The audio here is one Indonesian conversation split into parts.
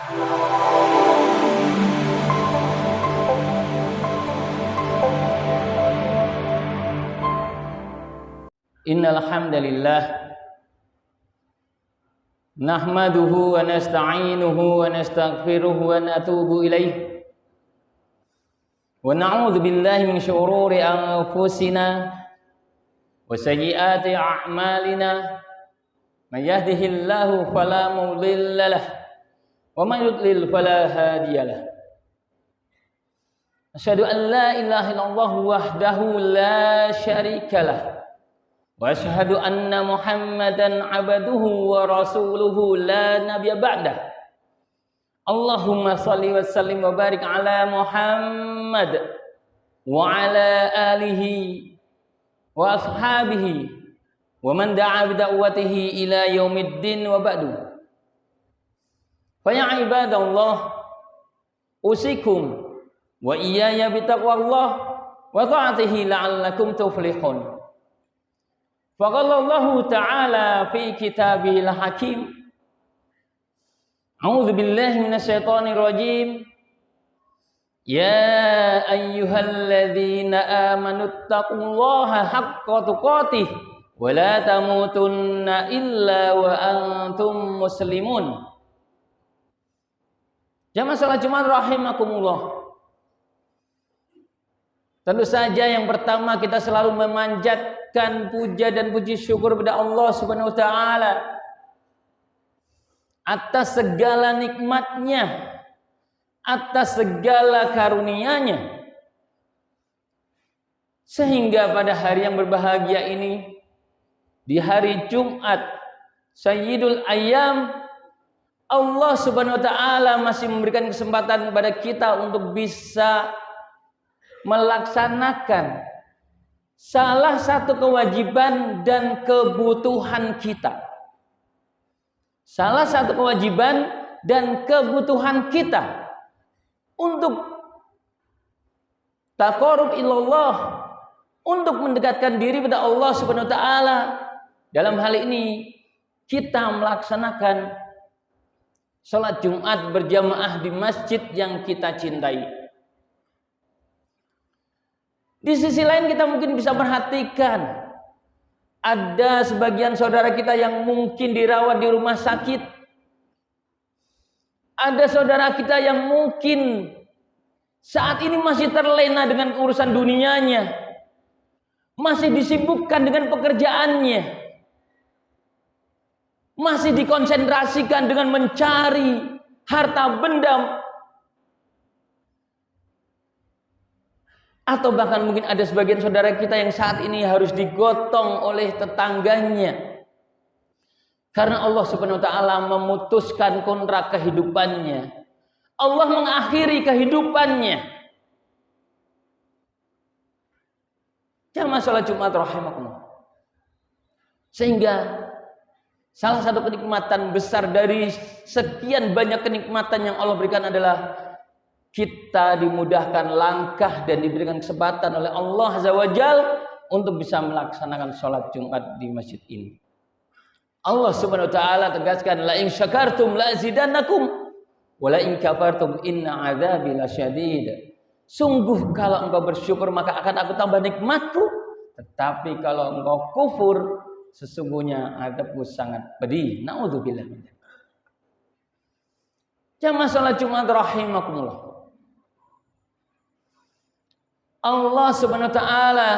Innal hamdalillah nahmaduhu wa nasta'inuhu wa nastaghfiruhu wa natubu ilaih wa na'udzu billahi min syururi anfusina wa sayyiati a'malina may yahdihillahu fala mudilla lahu wa may yudlil fala hadiyalah. Asyhadu an la ilaha illallah wahdahu la syarikalah wa asyhadu anna Muhammadan abduhu wa rasuluhu la nabiyya ba'dah. Allahumma shalli wa sallim wa barik ala Muhammad wa ala alihi wa ashabihi wa man da'a bi da'watihi ila yaumiddin wa ba'du. Fa ya ibadallah usikum wa iyaya bi taqwallah wa ta'atihi la'allakum tuflihun. Faqala Allah Ta'ala fi kitabihil hakim. A'udzu billahi minasyaitonir rajim. Ya ayyuhalladzina amanu taqullaha haqqa tuqatih wa la tamutunna illa wa antum muslimun. Jamaah salat Jumat rahimakumullah. Tentu saja yang pertama kita selalu memanjatkan puja dan puji syukur kepada Allah Subhanahu wa taala atas segala nikmatnya, atas segala karunia-Nya. Sehingga pada hari yang berbahagia ini, di hari Jumat Sayyidul Ayyam, Allah Subhanahu wa taala masih memberikan kesempatan kepada kita untuk bisa melaksanakan salah satu kewajiban dan kebutuhan kita. Salah satu kewajiban dan kebutuhan kita untuk taqarrub ilallah, untuk mendekatkan diri pada Allah Subhanahu wa taala. Dalam hal ini kita melaksanakan salat Jumat berjamaah di masjid yang kita cintai. Di sisi lain kita mungkin bisa perhatikan ada sebagian saudara kita yang mungkin dirawat di rumah sakit. Ada saudara kita yang mungkin saat ini masih terlena dengan urusan dunianya, masih disibukkan dengan pekerjaannya, masih dikonsentrasikan dengan mencari harta benda. Atau bahkan mungkin ada sebagian saudara kita yang saat ini harus digotong oleh tetangganya karena Allah Subhanahu wa taala memutuskan kontrak kehidupannya. Allah mengakhiri kehidupannya. Jamaah salat Jumat rahimakumullah. Sehingga salah satu kenikmatan besar dari sekian banyak kenikmatan yang Allah berikan adalah kita dimudahkan langkah dan diberikan kesempatan oleh Allah Azza wa Jalla untuk bisa melaksanakan sholat Jumat di masjid ini. Allah Subhanahu wa taala tegaskan, la in syakartum la azidannakum wa la in kafartum inna adzabi lasyadid. Sungguh kalau engkau bersyukur maka akan aku tambah nikmatku, tetapi kalau engkau kufur sesungguhnya azabku sangat pedih. Naudzubillah min dzalik. Jamaah salat Jumat rahimakumullah. Allah Subhanahu wa taala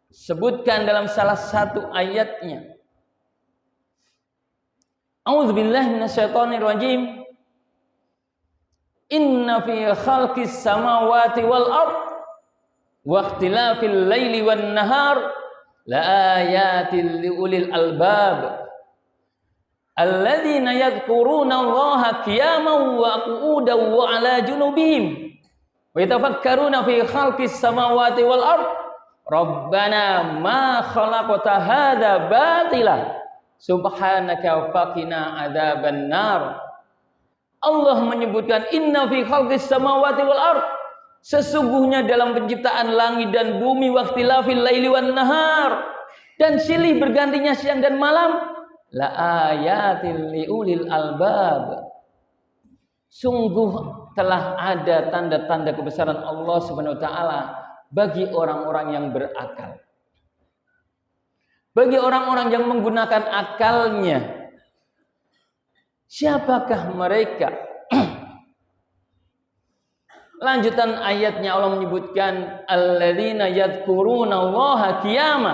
sebutkan dalam salah satu ayatnya, A'udzu billahi minasyaitonir rajim. Inna fi khalqis samawati wal ard wa ikhtilafil laili wan nahar la ayatin liulil albab alladzina yadhkuruna Allaha qiyaman wa qu'udan wa 'ala junubihim wa yatafakkaruna fi khalqis samawati wal ard rabbana ma khalaqta hadza batila subhanaka faqina adzaban nar. Allah menyebutkan inna fi khalqis samawati wal ard, sesungguhnya dalam penciptaan langit dan bumi, waqtilafil laili wan nahar, dan silih bergantinya siang dan malam, la ayatil liulil albab, Sungguh telah ada tanda-tanda kebesaran Allah Subhanahu wa taala bagi orang-orang yang berakal. Bagi orang-orang yang menggunakan akalnya. Siapakah mereka? Lanjutan ayatnya Allah menyebutkan alladzina yadhkurunallaha qiyama,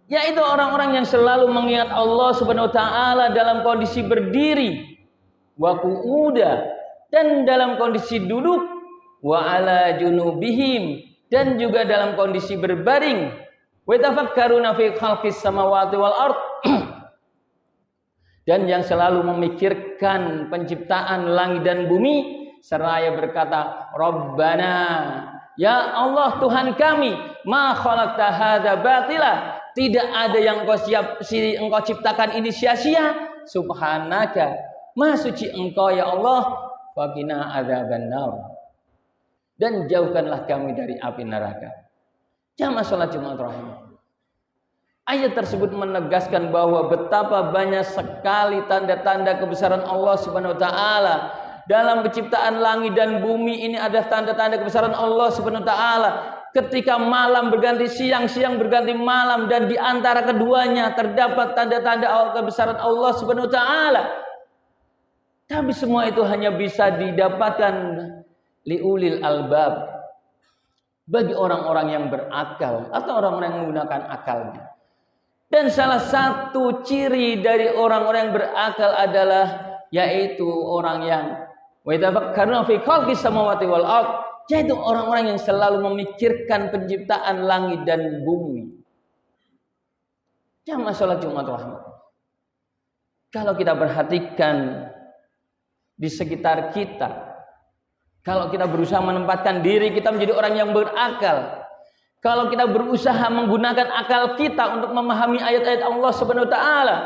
yaitu orang-orang yang selalu mengingat Allah Subhanahu wa taala dalam kondisi berdiri, wa qu'uda, dan dalam kondisi duduk, wa ala junubihim, dan juga dalam kondisi berbaring, wa tafakkaruna fi khalqis samawati wal ard, dan yang selalu memikirkan penciptaan langit dan bumi seraya berkata, Rabbana, ya Allah Tuhan kami, ma khalaqta hadza batila, tidak ada yang engkau ciptakan ini sia-sia, subhanaka, maha suci engkau ya Allah, faqina adzabannar, dan jauhkanlah kami dari api neraka. Jamaah salat Jumat rahimah. Ayat tersebut menegaskan bahwa betapa banyak sekali tanda-tanda kebesaran Allah Subhanahu wa taala. Dalam penciptaan langit dan bumi ini ada tanda-tanda kebesaran Allah Subhanahu wa taala. Ketika malam berganti siang, siang berganti malam, dan di antara keduanya terdapat tanda-tanda kebesaran Allah Subhanahu wa taala. Tapi semua itu hanya bisa didapatkan liulil albab, bagi orang-orang yang berakal atau orang-orang yang menggunakan akalnya. Dan salah satu ciri dari orang-orang yang berakal adalah yaitu orang yang wa yatafakkaruna fi khalqis samawati wal ard, yaitu orang-orang yang selalu memikirkan penciptaan langit dan bumi. Jamaah salat Jumat rahmat. Kalau kita perhatikan di sekitar kita, kalau kita berusaha menempatkan diri kita menjadi orang yang berakal, kalau kita berusaha menggunakan akal kita untuk memahami ayat-ayat Allah Subhanahu wa taala,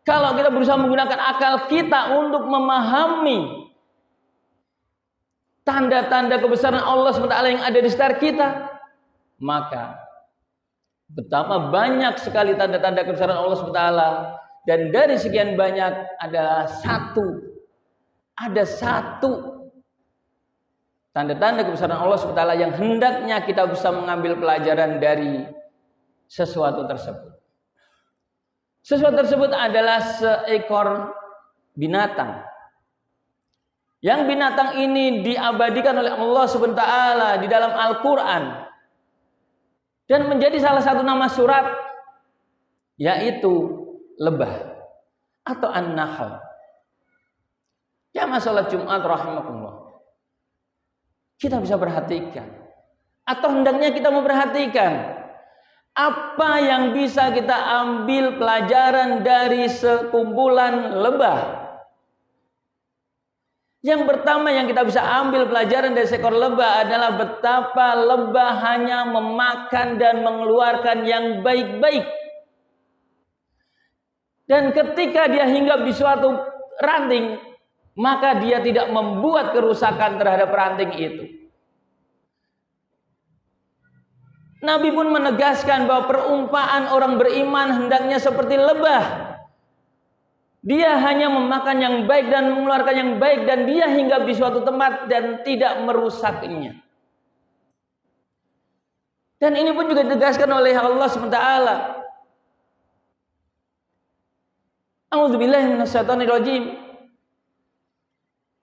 kalau kita berusaha menggunakan akal kita untuk memahami tanda-tanda kebesaran Allah Subhanahu wa taala yang ada di sekitar kita, maka betapa banyak sekali tanda-tanda kebesaran Allah Subhanahu wa taala, dan dari sekian banyak ada satu tanda-tanda kebesaran Allah SWT yang hendaknya kita bisa mengambil pelajaran dari sesuatu tersebut. Sesuatu tersebut adalah seekor binatang. Yang binatang ini diabadikan oleh Allah SWT di dalam Al-Quran. Dan menjadi salah satu nama surat, yaitu lebah atau an-nahl. Jamaah salat Jumat rahimakumullah. Kita bisa perhatikan, atau hendaknya kita memperhatikan apa yang bisa kita ambil pelajaran dari sekumpulan lebah. Yang pertama yang kita bisa ambil pelajaran dari seekor lebah adalah betapa lebah hanya memakan dan mengeluarkan yang baik-baik. Dan ketika dia hinggap di suatu ranting, maka dia tidak membuat kerusakan terhadap ranting itu. Nabi pun menegaskan bahwa perumpamaan orang beriman hendaknya seperti lebah. Dia hanya memakan yang baik dan mengeluarkan yang baik, dan dia hinggap di suatu tempat dan tidak merusaknya. Dan ini pun juga ditegaskan oleh Allah SWT. A'udzubillahi minasyaitonirrajim.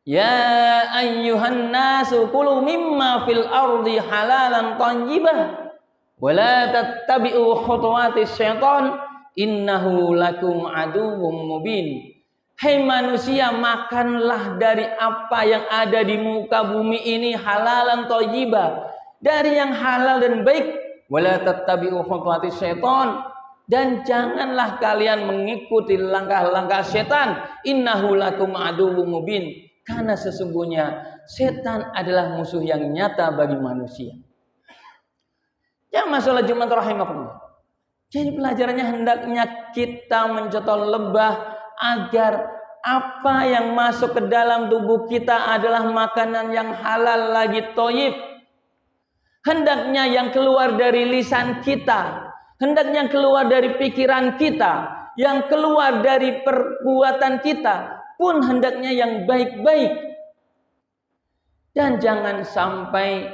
Ya ayyuhan nasu kulu mimma fil ardi halalan thayyibah wa la tattabi'u khutuwatis syaitan innahu lakum aduwwum mubin. Hai manusia, makanlah dari apa yang ada di muka bumi ini halalan thayyibah, dari yang halal dan baik, wa la tattabi'u khutuwatis syaitan, dan janganlah kalian mengikuti langkah-langkah setan, innahu lakum aduwwum mubin, karena sesungguhnya setan adalah musuh yang nyata bagi manusia. Ya masalah Jumat rahimakumullah. Jadi pelajarannya hendaknya kita mencontoh lebah agar apa yang masuk ke dalam tubuh kita adalah makanan yang halal lagi thayyib. Hendaknya yang keluar dari lisan kita, hendaknya yang keluar dari pikiran kita, yang keluar dari perbuatan kita pun hendaknya yang baik-baik. Dan jangan sampai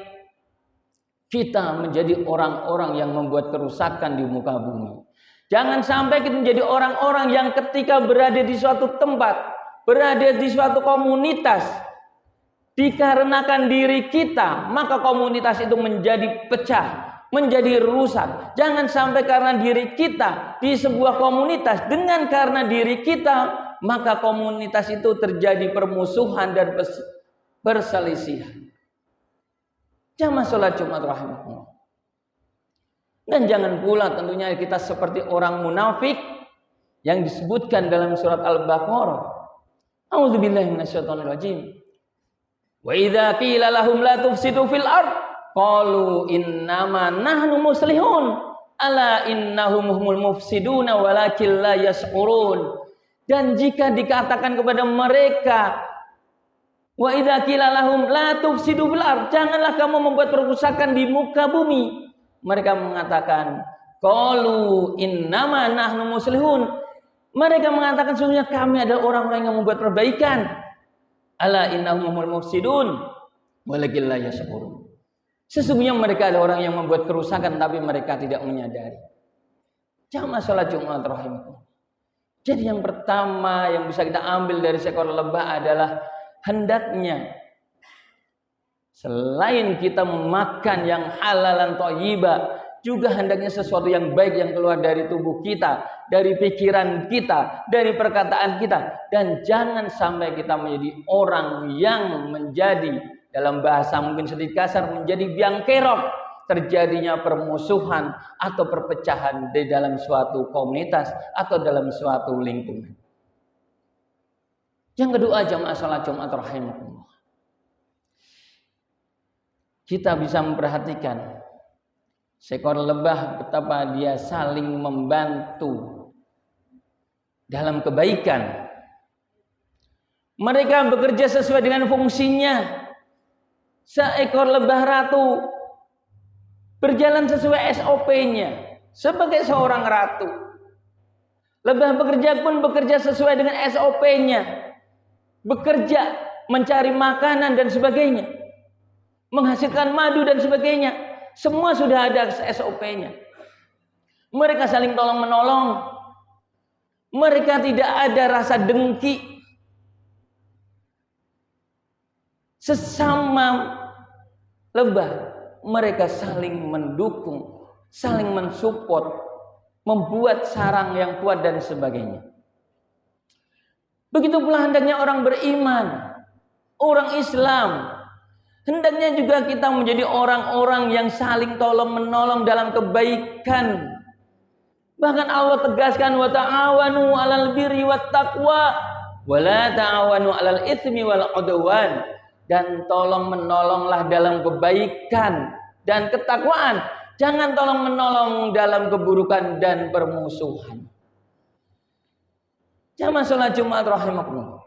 kita menjadi orang-orang yang membuat kerusakan di muka bumi. Jangan sampai kita menjadi orang-orang yang ketika berada di suatu tempat, berada di suatu komunitas, dikarenakan diri kita, maka komunitas itu menjadi pecah, menjadi rusak. Jangan sampai karena diri kita di sebuah komunitas, dengan karena diri kita, maka komunitas itu terjadi permusuhan dan perselisihan. Jamaah salat Jumat rahimahullah. Dan jangan pula tentunya kita seperti orang munafik yang disebutkan dalam surat Al-Baqarah. A'udzubillahi minasyaitonirrajim. Wa idza qila lahum la tufsidu fil ard qalu innama nahnu muslihun ala innahum humul mufsiduna walakin la yash'urun. Dan jika dikatakan kepada mereka, wa idza qila lahum la tufsidu fil ard, janganlah kamu membuat perusakan di muka bumi, mereka mengatakan qalu innama nahnu muslihun, mereka mengatakan sesungguhnya kami adalah orang-orang yang membuat perbaikan. Ala innahum humul mufsidun walakin la yash'urun. Sesungguhnya mereka adalah orang yang membuat kerusakan tapi mereka tidak menyadari. Jamaah salat Jumat rahimahullah. Jadi yang pertama yang bisa kita ambil dari seekor lebah adalah hendaknya selain kita memakan yang halal dan thayyibah, juga hendaknya sesuatu yang baik yang keluar dari tubuh kita, dari pikiran kita, dari perkataan kita. Dan jangan sampai kita menjadi orang yang menjadi, dalam bahasa mungkin sedikit kasar, menjadi biang kerok terjadinya permusuhan atau perpecahan di dalam suatu komunitas atau dalam suatu lingkungan. Yang kedua, jamaah salat Jumat rahimahullah, kita bisa memperhatikan seekor lebah betapa dia saling membantu dalam kebaikan. Mereka bekerja sesuai dengan fungsinya. Seekor lebah ratu berjalan sesuai SOP-nya sebagai seorang ratu. Lebah bekerja pun bekerja sesuai dengan SOP-nya. Bekerja, mencari makanan dan sebagainya, menghasilkan madu dan sebagainya. Semua sudah ada SOP-nya. Mereka saling tolong menolong. Mereka tidak ada rasa dengki. Sesama lebah, mereka saling mendukung, saling mensupport, membuat sarang yang kuat dan sebagainya. Begitu pula hendaknya orang beriman, orang Islam. Hendaknya juga kita menjadi orang-orang yang saling tolong menolong dalam kebaikan. Bahkan Allah tegaskan, wa ta'awanu 'alal birri wat taqwa wa la ta'awanu 'alal itsmi wal 'udwan. Dan tolong menolonglah dalam kebaikan dan ketakwaan. Jangan tolong menolong dalam keburukan dan permusuhan. Jamaah salat Jumat rahimahullah.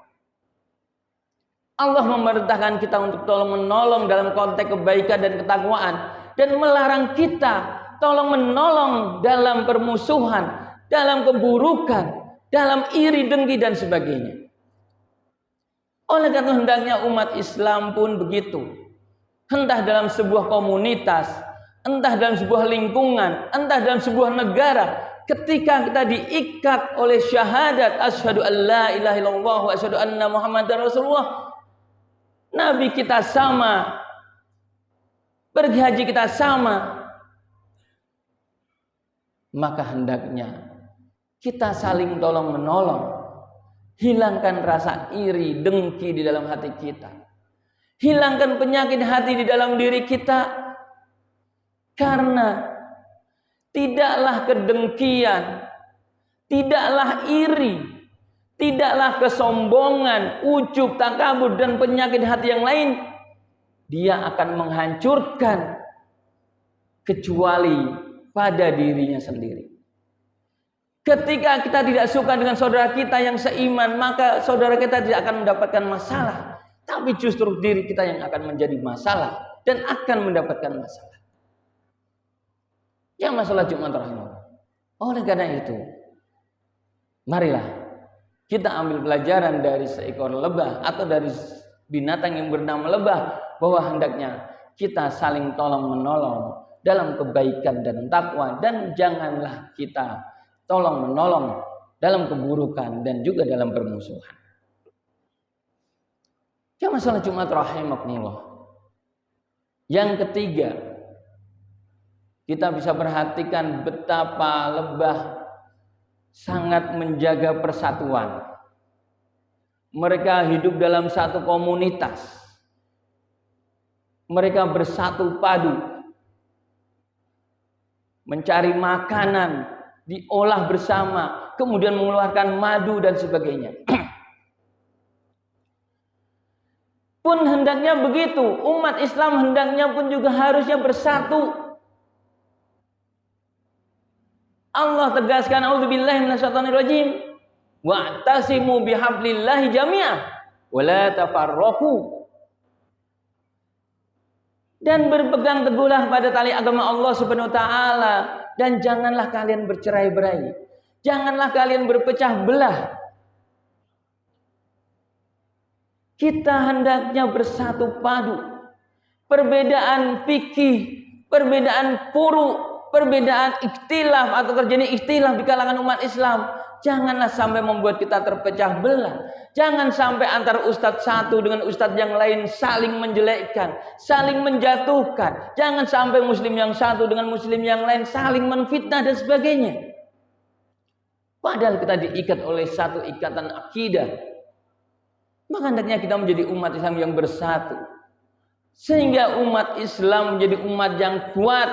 Allah memerintahkan kita untuk tolong menolong dalam konteks kebaikan dan ketakwaan, dan melarang kita tolong menolong dalam permusuhan, dalam keburukan, dalam iri dengki dan sebagainya. Oleh karena hendaknya umat Islam pun begitu. Entah dalam sebuah komunitas, entah dalam sebuah lingkungan, entah dalam sebuah negara, ketika kita diikat oleh syahadat asyhadu an la ilaha illallah wa asyhadu anna muhammadar rasulullah, nabi kita sama, pergi haji kita sama, maka hendaknya kita saling tolong menolong. Hilangkan rasa iri, dengki di dalam hati kita. Hilangkan penyakit hati di dalam diri kita. Karena tidaklah kedengkian, tidaklah iri, tidaklah kesombongan, ujub, takabur, dan penyakit hati yang lain, dia akan menghancurkan kecuali pada dirinya sendiri. Ketika kita tidak suka dengan saudara kita yang seiman, maka saudara kita tidak akan mendapatkan masalah, tapi justru diri kita yang akan menjadi masalah dan akan mendapatkan masalah. Ya, masalah Jumat rahimahullah. Oleh karena itu, marilah kita ambil pelajaran dari seekor lebah atau dari binatang yang bernama lebah, bahwa hendaknya kita saling tolong-menolong dalam kebaikan dan takwa, dan janganlah kita tolong-menolong dalam keburukan dan juga dalam permusuhan. Jamaah salat Jumat rahimakumullah. Yang ketiga, kita bisa perhatikan betapa lebah sangat menjaga persatuan. Mereka hidup dalam satu komunitas. Mereka bersatu padu. Mencari makanan, diolah bersama, kemudian mengeluarkan madu dan sebagainya. Pun hendaknya begitu, umat Islam hendaknya pun juga harusnya bersatu. Allah tegaskan, a'udzubillahi minasyaitonirrajim, wa'tasimu bihablillahi jami'ah wa la tafarraqu. Dan berpegang teguhlah pada tali agama Allah Subhanahu wa taala, dan janganlah kalian bercerai-berai. Janganlah kalian berpecah belah. Kita hendaknya bersatu padu. Perbedaan fikih, perbedaan furu', perbedaan ikhtilaf atau terjadi ikhtilaf di kalangan umat Islam, janganlah sampai membuat kita terpecah belah. Jangan sampai antara ustadz satu dengan ustadz yang lain saling menjelekkan, saling menjatuhkan. Jangan sampai muslim yang satu dengan muslim yang lain saling menfitnah dan sebagainya. Padahal kita diikat oleh satu ikatan akidah. Maka hendaknya kita menjadi umat Islam yang bersatu, sehingga umat Islam menjadi umat yang kuat,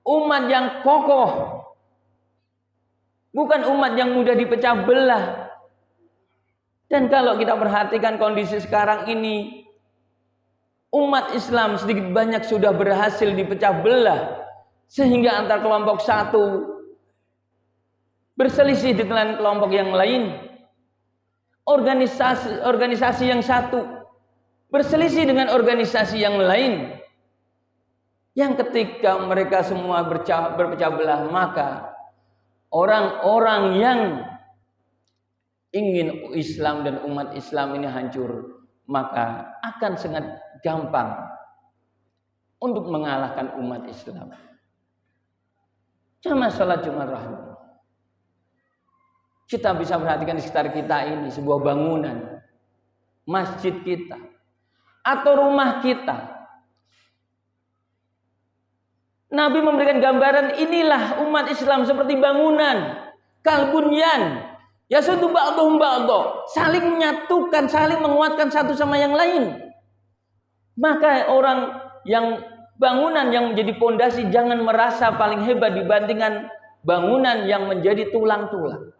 umat yang kokoh, bukan umat yang mudah dipecah belah. Dan kalau kita perhatikan kondisi sekarang ini, umat Islam sedikit banyak sudah berhasil dipecah belah, sehingga antar kelompok satu berselisih dengan kelompok yang lain. Organisasi yang satu berselisih dengan organisasi yang lain, yang ketika mereka semua berpecah belah, maka orang-orang yang ingin Islam dan umat Islam ini hancur, maka akan sangat gampang untuk mengalahkan umat Islam. Jamaah salat Jumat rahimahullah. Kita bisa perhatikan di sekitar kita ini sebuah bangunan, masjid kita, atau rumah kita. Nabi memberikan gambaran, inilah umat Islam seperti bangunan, kalbunyan, yasudu ba'dhum ba'dha, saling menyatukan, saling menguatkan satu sama yang lain. Maka orang yang bangunan yang menjadi pondasi jangan merasa paling hebat dibandingkan bangunan yang menjadi tulang-tulang.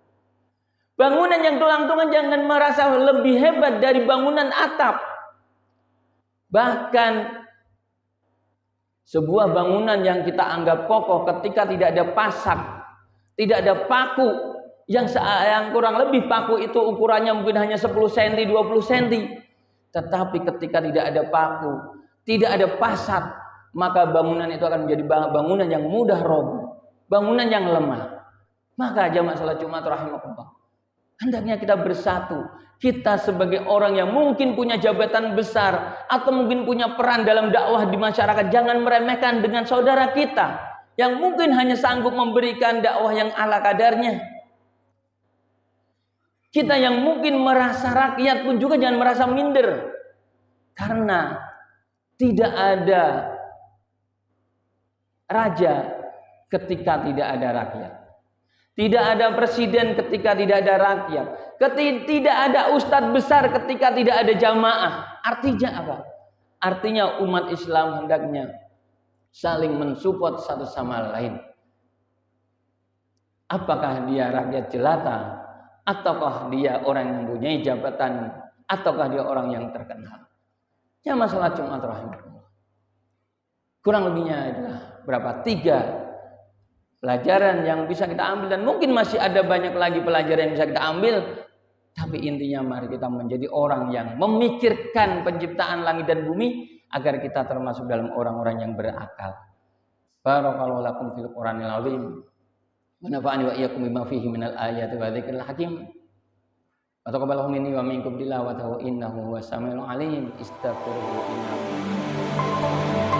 Bangunan yang tulang-tulang jangan merasa lebih hebat dari bangunan atap. Bahkan sebuah bangunan yang kita anggap kokoh ketika tidak ada pasak, tidak ada paku, yang kurang lebih paku itu ukurannya mungkin hanya 10 cm, 20 cm. Tetapi ketika tidak ada paku, tidak ada pasak, maka bangunan itu akan menjadi bangunan yang mudah roboh, bangunan yang lemah. Maka jamaah salat Jumat rahimakumullah, hendaknya kita bersatu. Kita sebagai orang yang mungkin punya jabatan besar atau mungkin punya peran dalam dakwah di masyarakat, jangan meremehkan dengan saudara kita yang mungkin hanya sanggup memberikan dakwah yang ala kadarnya. Kita yang mungkin merasa rakyat pun juga jangan merasa minder, karena tidak ada raja ketika tidak ada rakyat. Tidak ada presiden ketika tidak ada rakyat. Tidak ada ustadz besar ketika tidak ada jamaah. Artinya apa? Artinya umat Islam hendaknya saling mensupport satu sama lain. Apakah dia rakyat jelata, ataukah dia orang yang mempunyai jabatan, ataukah dia orang yang terkenal. Ya, masalah Jumat rahimahullah. Kurang lebihnya adalah berapa? 3 pelajaran yang bisa kita ambil, dan mungkin masih ada banyak lagi pelajaran yang bisa kita ambil. Tapi intinya mari kita menjadi orang yang memikirkan penciptaan langit dan bumi agar kita termasuk dalam orang-orang yang berakal. Barakallahu lakum fil Qur'anil azim. Wa nafa'ani wa iyyakum bima fihi minal ayati wa dzikril hakim. wa taqabbalahu minni wa minkum tilawatahu innahu huwas samiul alim. Astaghfirullah.